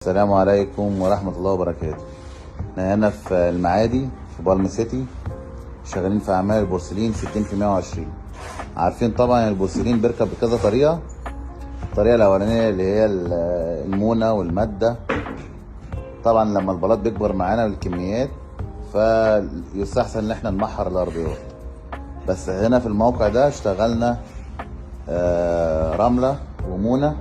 السلام عليكم ورحمة الله وبركاته. احنا هنا في المعادي في بالم سيتي، شغالين في أعمال البورسلين 60 في 120. عارفين طبعا البورسلين بيركب بكذا طريقة. الطريقة الأولانية اللي هي المونة والمادة. طبعا لما البلاط بيكبر معانا بالكميات فيستحسن ان احنا نمحر الأرضيات. بس هنا في الموقع ده اشتغلنا رملة ومونة،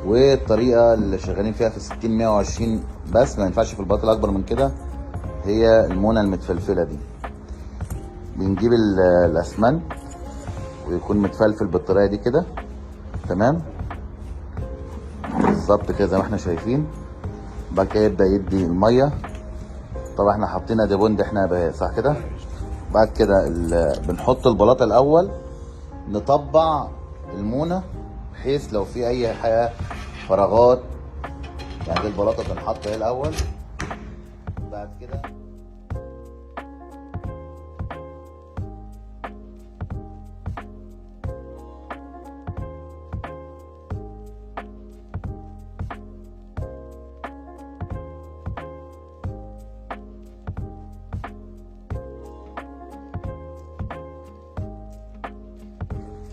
والطريقه اللي شغالين فيها في 60 120 بس، ما ينفعش في البلاط الاكبر من كده. هي المونه المتفلفله دي، بنجيب الاسمنت ويكون متفلفل بالطريقه دي كده، تمام بالظبط كده زي ما احنا شايفين. بعد كده يبدا يدي الميه. طبعا احنا حاطين اديبوند احنا بقى صح كده. بعد كده بنحط البلاطه الاول، نطبع المونه بحيث لو في اي حاجه فراغات، يعني دي البلاطه بتنحط اهي الاول. بعد كده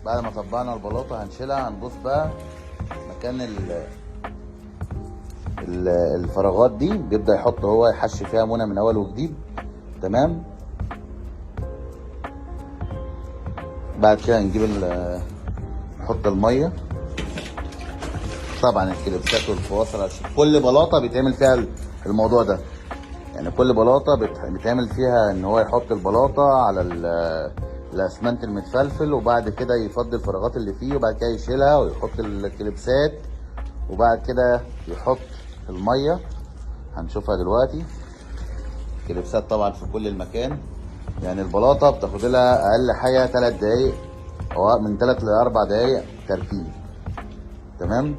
بعد ما طبقنا البلاطه هنشيلها، هنبص بقى مكان الفراغات دي، بيبدا يحط هو يحشي فيها مونه من اول وجديد، تمام. بعد كده نجيب نحط الميه. طبعا الكليبسات والفواصل، عشان كل بلاطه بيتعمل فيها الموضوع ده. يعني كل بلاطه بيتعمل فيها ان هو يحط البلاطه على الاسمنت المتفلفل، وبعد كده يفضي الفراغات اللي فيه، وبعد كده يشيلها ويحط الكليبسات، وبعد كده يحط الميه. هنشوفها دلوقتي. كليبسات طبعا في كل المكان. يعني البلاطه بتاخد لها اقل حاجه 3 دقايق، او من 3 ل 4 دقايق تركيب، تمام.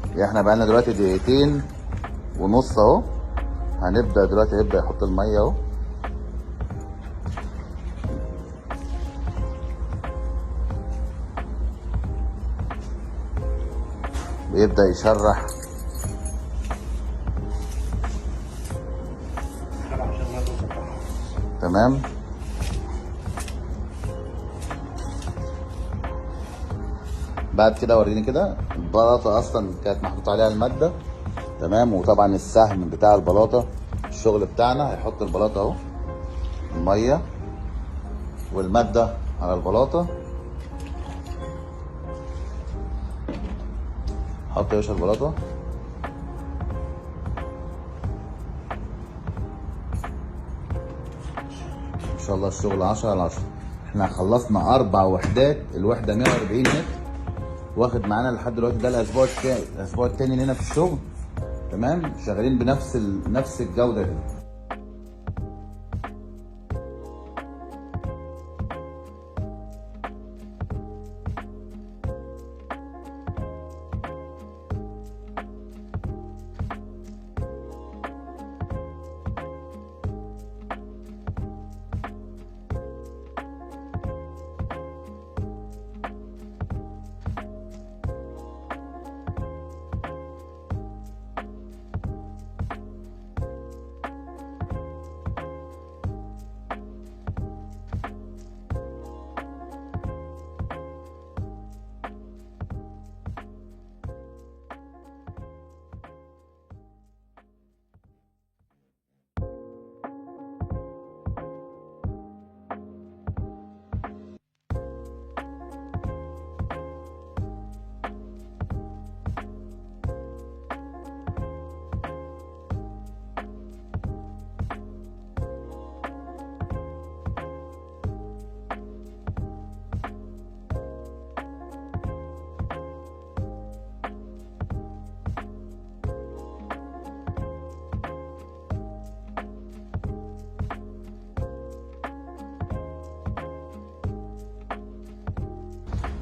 يعني احنا بقالنا دلوقتي دقيقتين ونص اهو. هنبدا دلوقتي، يبدا يحط الميه اهو. ويبدا يشرح. تمام. بعد كده وريني كده البلاطه اصلا كانت محطوط عليها الماده، تمام. وطبعا السهم بتاع البلاطه الشغل بتاعنا هيحط البلاطه اهو، الميه والماده على البلاطه. حط يا باشا البلاطه. ان شاء الله الشغل 10 على 10. احنا خلصنا 4 وحدات، الوحده 140 متر، واخد معانا لحد دلوقتي ده الاسبوع التاني لنا في الشغل، تمام. شغالين نفس الجوده دي.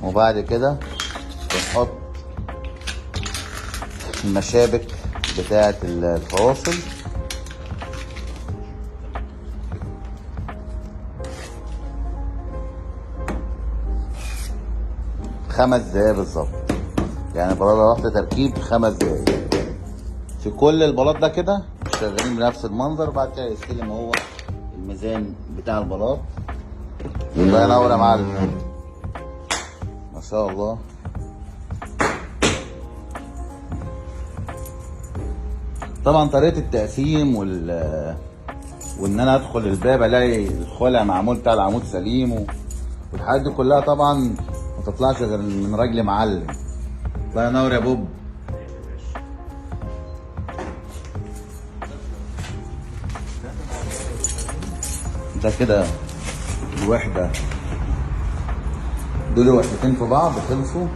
وبعد كده بنحط المشابك بتاعة الفواصل. 5 دقايق بالظبط. يعني البلاط ده واخد تركيب 5 دقايق. في كل البلاط ده كده شغالين بنفس المنظر. بعد كده يستلم هو الميزان بتاع البلاط. الله ينور يا معلم، ما شاء الله. طبعا طريقة التقسيم وان انا ادخل الباب الاقي الخلع معمول بتاع العمود سليم والحاجات دي كلها طبعا ما تطلعش غير من راجل معلم. الله ينور يا بوب. ده كده الوحدة، دول وحدتين في بعض خلصوا.